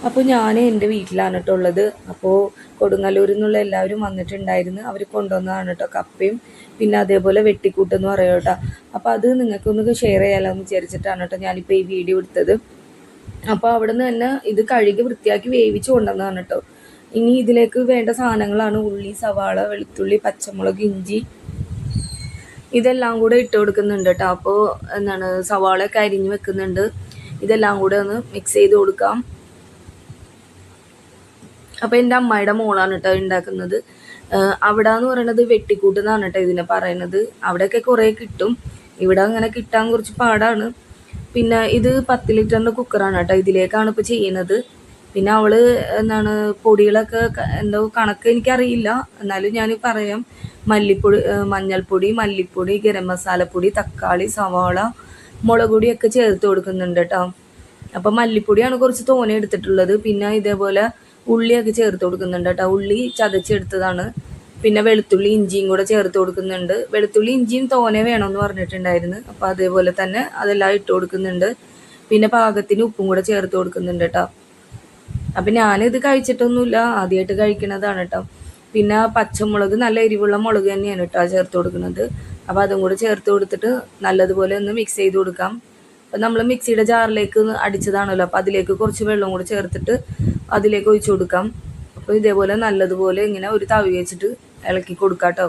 അപ്പോൾ ഞാൻ എൻ്റെ വീട്ടിലാണ് കേട്ടോ ഉള്ളത്. അപ്പോൾ കൊടുങ്ങല്ലൂരിൽ നിന്നുള്ള എല്ലാവരും വന്നിട്ടുണ്ടായിരുന്നു. അവർ കൊണ്ടുവന്നതാണ് കേട്ടോ കപ്പയും പിന്നെ അതേപോലെ വെട്ടിക്കൂട്ടെന്ന് പറയും കേട്ടോ. അപ്പോൾ അത് നിങ്ങൾക്കൊന്ന് ഷെയർ ചെയ്യാമല്ലോ എന്ന് വിചാരിച്ചിട്ടാണ് കേട്ടോ ഞാനിപ്പോൾ ഈ വീഡിയോ എടുത്തത്. അപ്പോൾ അവിടെ നിന്ന് തന്നെ ഇത് കഴുകി വൃത്തിയാക്കി വേവിച്ച് കൊണ്ടുവന്നതാണ് കേട്ടോ. ഇനി ഇതിലേക്ക് വേണ്ട സാധനങ്ങളാണ് ഉള്ളി, സവാള, വെളുത്തുള്ളി, പച്ചമുളക്, ഇഞ്ചി ഇതെല്ലാം കൂടെ ഇട്ട് കൊടുക്കുന്നുണ്ട് കേട്ടോ. അപ്പോൾ സവാളയൊക്കെ അരിഞ്ഞ് വെക്കുന്നുണ്ട്. ഇതെല്ലാം കൂടെ ഒന്ന് മിക്സ് ചെയ്ത് കൊടുക്കാം. അപ്പോൾ എൻ്റെ അമ്മായിയുടെ മോളാണ് കേട്ടോ ഉണ്ടാക്കുന്നത്. അവിടെ എന്ന് പറയുന്നത് വെട്ടിക്കൂട്ട് എന്നാണ് കേട്ടോ ഇതിനെ പറയുന്നത്. അവിടെയൊക്കെ കുറേ കിട്ടും, ഇവിടെ അങ്ങനെ കിട്ടാൻ കുറച്ച് പാടാണ്. പിന്നെ ഇത് 10 ലിറ്ററിൻ്റെ കുക്കറാണ് കേട്ടോ. ഇതിലേക്കാണ് ഇപ്പോൾ ചെയ്യുന്നത്. പിന്നെ അവള് പൊടികളൊക്കെ എന്തോ കണക്ക് എനിക്കറിയില്ല, എന്നാലും ഞാൻ പറയാം. മല്ലിപ്പൊടി, മഞ്ഞൾപ്പൊടി, മല്ലിപ്പൊടി, ഗരം മസാലപ്പൊടി, തക്കാളി, സവാള, മുളക് പൊടിയൊക്കെ ചേർത്ത് കൊടുക്കുന്നുണ്ട് കേട്ടോ. അപ്പം മല്ലിപ്പൊടിയാണ് കുറച്ച് തോനെ എടുത്തിട്ടുള്ളത്. പിന്നെ ഇതേപോലെ ഉള്ളിയൊക്കെ ചേർത്ത് കൊടുക്കുന്നുണ്ട് കേട്ടോ. ഉള്ളി ചതച്ചെടുത്തതാണ്. പിന്നെ വെളുത്തുള്ളി, ഇഞ്ചിയും കൂടെ ചേർത്ത് കൊടുക്കുന്നുണ്ട്. വെളുത്തുള്ളി ഇഞ്ചിയും തോനെ വേണമെന്ന് പറഞ്ഞിട്ടുണ്ടായിരുന്നു. അപ്പോൾ അതേപോലെ തന്നെ അതെല്ലാം ഇട്ട് കൊടുക്കുന്നുണ്ട്. പിന്നെ പാകത്തിന് ഉപ്പും കൂടെ ചേർത്ത് കൊടുക്കുന്നുണ്ട് കേട്ടോ. അപ്പം ഞാനിത് കഴിച്ചിട്ടൊന്നുമില്ല, ആദ്യമായിട്ട് കഴിക്കണതാണ് കേട്ടോ. പിന്നെ പച്ചമുളക്, നല്ല എരിവുള്ള മുളക് തന്നെയാണ് കേട്ടോ ചേർത്ത് കൊടുക്കുന്നത്. അപ്പോൾ അതും കൂടെ ചേർത്ത് കൊടുത്തിട്ട് നല്ലതുപോലെ ഒന്ന് മിക്സ് ചെയ്ത് കൊടുക്കാം. അപ്പം നമ്മൾ മിക്സിയുടെ ജാറിലേക്ക് അടിച്ചതാണല്ലോ, അപ്പോൾ അതിലേക്ക് കുറച്ച് വെള്ളം കൂടെ ചേർത്തിട്ട് അതിലേക്ക് ഒഴിച്ചു കൊടുക്കാം. അപ്പോൾ ഇതേപോലെ നല്ലതുപോലെ ഇങ്ങനെ ഒരു തവി വെച്ചിട്ട് ഇളക്കി കൊടുക്കാം കേട്ടോ.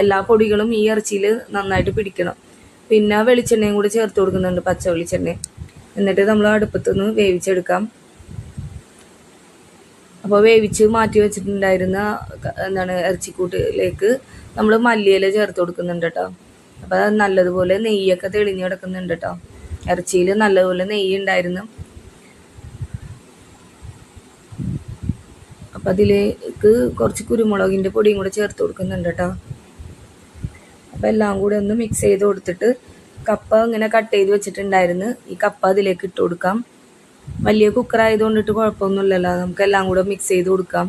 എല്ലാ പൊടികളും ഈ ഇറച്ചിയിൽ നന്നായിട്ട് പിടിക്കണം. പിന്നെ വെളിച്ചെണ്ണയും കൂടെ ചേർത്ത് കൊടുക്കുന്നുണ്ട്, പച്ച വെളിച്ചെണ്ണ. എന്നിട്ട് നമ്മൾ അടുപ്പത്തുനിന്ന് വേവിച്ചെടുക്കാം. അപ്പോൾ വേവിച്ച് മാറ്റി വെച്ചിട്ടുണ്ടായിരുന്ന ഇറച്ചിക്കൂട്ടിലേക്ക് നമ്മൾ മല്ലിയില ചേർത്ത് കൊടുക്കുന്നുണ്ട് കേട്ടോ. അപ്പോൾ അത് നല്ലതുപോലെ നെയ്യൊക്കെ തെളിഞ്ഞ് കിടക്കുന്നുണ്ട് കേട്ടോ. ഇറച്ചിയിൽ നല്ലതുപോലെ നെയ്യ് ഉണ്ടായിരുന്നു. അപ്പം അതിലേക്ക് കുറച്ച് കുരുമുളകിൻ്റെ പൊടിയും കൂടെ ചേർത്ത് കൊടുക്കുന്നുണ്ട് കേട്ടോ. അപ്പോൾ എല്ലാം കൂടെ ഒന്ന് മിക്സ് ചെയ്ത് കൊടുത്തിട്ട് കപ്പ ഇങ്ങനെ കട്ട് ചെയ്ത് വെച്ചിട്ടുണ്ടായിരുന്നു, ഈ കപ്പ അതിലേക്ക് ഇട്ട് കൊടുക്കാം. വലിയ കുക്കറായതുകൊണ്ടിട്ട് കുഴപ്പമൊന്നുമില്ലല്ലോ, നമുക്കെല്ലാം കൂടെ മിക്സ് ചെയ്ത് കൊടുക്കാം.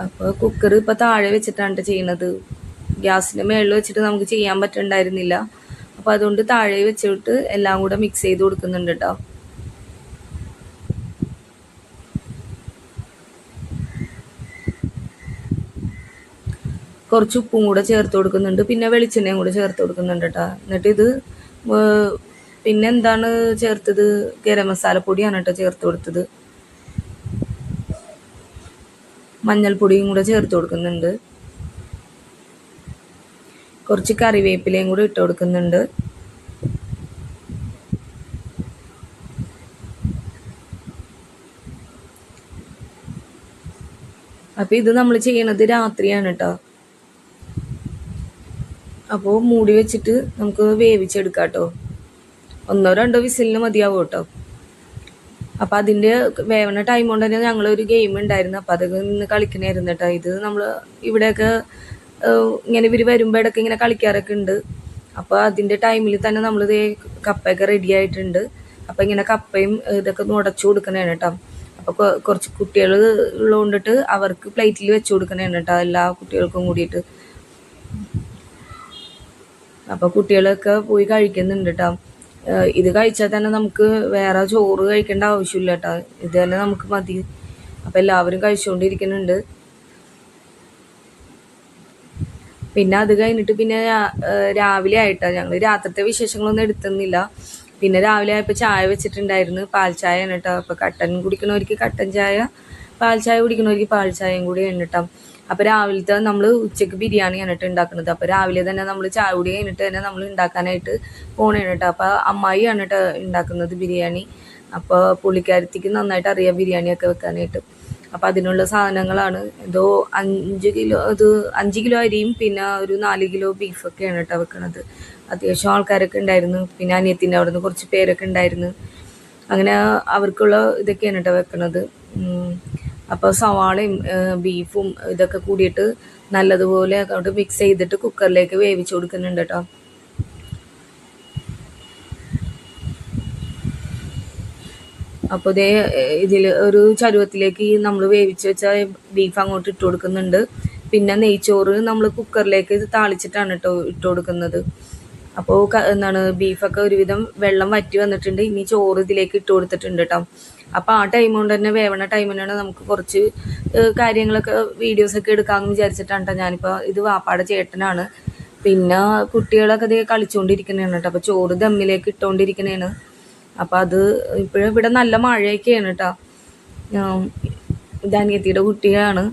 അപ്പോൾ കുക്കർ ഇപ്പോൾ താഴെ വെച്ചിട്ടാണ് ചെയ്യുന്നത്. ഗ്യാസിൻ്റെ മുകളിൽ വെച്ചിട്ട് നമുക്ക് ചെയ്യാൻ പറ്റുന്നുണ്ടായിരുന്നില്ല. അപ്പോൾ അതുകൊണ്ട് താഴെ വെച്ചിട്ട് എല്ലാം കൂടെ മിക്സ് ചെയ്ത് കൊടുക്കുന്നുണ്ട് കേട്ടോ. കുറച്ച് ഉപ്പും കൂടെ ചേർത്ത് കൊടുക്കുന്നുണ്ട്. പിന്നെ വെളിച്ചെണ്ണയും കൂടെ ചേർത്ത് കൊടുക്കുന്നുണ്ട് കേട്ടോ. എന്നിട്ട് ഇത് പിന്നെ എന്താണ് ചേർത്തത്, ഗരം മസാലപ്പൊടിയാണ് കേട്ടോ ചേർത്ത് കൊടുത്തത്. മഞ്ഞൾപ്പൊടിയും കൂടെ ചേർത്ത് കൊടുക്കുന്നുണ്ട്. കുറച്ച് കറിവേപ്പിലയും കൂടെ ഇട്ട് കൊടുക്കുന്നുണ്ട്. അപ്പോൾ ഇത് നമ്മൾ ചെയ്യണത് രാത്രിയാണ് കേട്ടോ. അപ്പോൾ മൂടി വെച്ചിട്ട് നമുക്ക് വേവിച്ചെടുക്കാം കേട്ടോ. 1-2 വിസിലിന് മതിയാവും കേട്ടോ. അപ്പോൾ അതിൻ്റെ വേവണ ടൈം കൊണ്ട് തന്നെ ഞങ്ങളൊരു ഗെയിം ഉണ്ടായിരുന്നു, അപ്പോൾ അതൊക്കെ നിന്ന് കളിക്കണമായിരുന്നു കേട്ടോ. ഇത് നമ്മൾ ഇവിടെയൊക്കെ ഇങ്ങനെ ഇവർ വരുമ്പോൾ ഇടയ്ക്ക് ഇങ്ങനെ കളിക്കാറൊക്കെ ഉണ്ട്. അപ്പോൾ അതിൻ്റെ ടൈമിൽ തന്നെ നമ്മളിത് കപ്പയൊക്കെ റെഡി ആയിട്ടുണ്ട്. അപ്പോൾ ഇങ്ങനെ കപ്പയും ഇതൊക്കെ ഉടച്ചു കൊടുക്കണേണ് കേട്ടോ. അപ്പോൾ കുറച്ച് കുട്ടികൾ ഉള്ളതുകൊണ്ടിട്ട് അവർക്ക് പ്ലേറ്റിൽ വെച്ച് കൊടുക്കണേണ് കേട്ടോ, എല്ലാ കുട്ടികൾക്കും കൂടിയിട്ട്. അപ്പോൾ കുട്ടികളൊക്കെ പോയി കഴിക്കുന്നുണ്ട് കേട്ടോ. ഇത് കഴിച്ചാൽ തന്നെ നമുക്ക് വേറെ ചോറ് കഴിക്കേണ്ട ആവശ്യമില്ല കേട്ടോ, ഇത് തന്നെ നമുക്ക് മതി. അപ്പോൾ എല്ലാവരും കഴിച്ചുകൊണ്ടിരിക്കുന്നുണ്ട്. പിന്നെ അത് കഴിഞ്ഞിട്ട് പിന്നെ രാവിലെ ആയിട്ടാണ്, ഞങ്ങൾ രാത്രിത്തെ വിശേഷങ്ങളൊന്നും എടുത്തുന്നില്ല. പിന്നെ രാവിലെ ആയപ്പോൾ ചായ വെച്ചിട്ടുണ്ടായിരുന്നു, പാൽ ചായയാണ് കേട്ടോ. അപ്പോൾ കട്ടൻ കുടിക്കണവർക്ക് കട്ടൻ ചായ, പാൽ ചായ കുടിക്കണവർക്ക് പാൽ ചായയും കൂടി ആണ് കേട്ടോ. അപ്പോൾ രാവിലത്തെ നമ്മൾ ഉച്ചയ്ക്ക് ബിരിയാണിയാണ് കേട്ടോ ഉണ്ടാക്കുന്നത്. അപ്പോൾ രാവിലെ തന്നെ നമ്മൾ ചായ കുടി കഴിഞ്ഞിട്ട് തന്നെ നമ്മൾ ഉണ്ടാക്കാനായിട്ട് പോകണേണ് കേട്ടോ. അപ്പോൾ അമ്മായിയാണ് കേട്ടോ ഉണ്ടാക്കുന്നത് ബിരിയാണി. അപ്പോൾ പുള്ളിക്കാരത്തിക്ക് നന്നായിട്ട് അറിയാം ബിരിയാണിയൊക്കെ വെക്കാനായിട്ട്. അപ്പോൾ അതിനുള്ള സാധനങ്ങളാണ് എന്തോ 5 കിലോ അരിയും പിന്നെ ഒരു 4 കിലോ ബീഫൊക്കെയാണ് കേട്ടോ വെക്കണത്. അത്യാവശ്യം ആൾക്കാരൊക്കെ ഉണ്ടായിരുന്നു. പിന്നെ അനിയത്തിൻ്റെ അവിടെ നിന്ന് കുറച്ച് പേരൊക്കെ ഉണ്ടായിരുന്നു. അങ്ങനെ അവർക്കുള്ള ഇതൊക്കെയാണ് കേട്ടോ വെക്കണത്. അപ്പോൾ സവാളയും ബീഫും ഇതൊക്കെ കൂടിയിട്ട് നല്ലതുപോലെ അങ്ങോട്ട് മിക്സ് ചെയ്തിട്ട് കുക്കറിലേക്ക് വേവിച്ച് കൊടുക്കുന്നുണ്ട് കേട്ടോ. അപ്പോൾ ഇതിൽ ഒരു ചരുവത്തിലേക്ക് നമ്മൾ വേവിച്ച് വെച്ച ബീഫ് അങ്ങോട്ട് ഇട്ട് കൊടുക്കുന്നുണ്ട്. പിന്നെ നെയ്ച്ചോറ് നമ്മൾ കുക്കറിലേക്ക് താളിച്ചിട്ടാണ് കേട്ടോ ഇട്ട് കൊടുക്കുന്നത്. അപ്പോൾ എന്താണ് ബീഫൊക്കെ ഒരുവിധം വെള്ളം വറ്റി വന്നിട്ടുണ്ട്. ഇനി ചോറ് ഇതിലേക്ക് ഇട്ട് കൊടുത്തിട്ടുണ്ട് കേട്ടോ. അപ്പോൾ ആ ടൈം കൊണ്ട് തന്നെ വേവണ ടൈം തന്നെയാണ് നമുക്ക് കുറച്ച് കാര്യങ്ങളൊക്കെ വീഡിയോസൊക്കെ എടുക്കാമെന്ന് വിചാരിച്ചിട്ടാണ് കേട്ടോ. ഞാനിപ്പോൾ ഇത് വാപ്പാടെ ചേട്ടനാണ്. പിന്നെ കുട്ടികളൊക്കെ ഇത് കളിച്ചുകൊണ്ടിരിക്കുന്നതാണ് കേട്ടോ. അപ്പോൾ ചോറ് ദമ്മിലേക്ക് ഇട്ടുകൊണ്ടിരിക്കുന്നതാണ്. അപ്പോൾ അത് ഇപ്പോഴും ഇവിടെ നല്ല മഴയൊക്കെയാണ് കേട്ടോ. ഇത് അനിയത്തിയുടെ കുട്ടിയാണ്.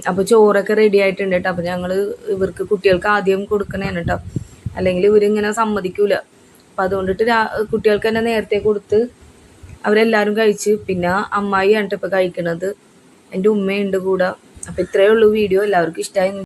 അപ്പോൾ ചോറൊക്കെ റെഡി ആയിട്ടുണ്ട് കേട്ടോ. അപ്പോൾ ഞങ്ങൾ ഇവർക്ക് കുട്ടികൾക്ക് ആദ്യം കൊടുക്കണേണ് കേട്ടോ, അല്ലെങ്കിൽ ഇവരിങ്ങനെ സമ്മതിക്കൂല. അപ്പം അതുകൊണ്ടിട്ട് കുട്ടികൾക്ക് തന്നെ നേരത്തെ കൊടുത്ത് അവരെല്ലാവരും കഴിച്ച്. പിന്നെ അമ്മായി ആണ് ഇപ്പോൾ കഴിക്കണത്, എൻ്റെ ഉമ്മയുണ്ട് കൂടെ. അപ്പോൾ ഇത്രയേ ഉള്ളൂ വീഡിയോ. എല്ലാവർക്കും ഇഷ്ടമായി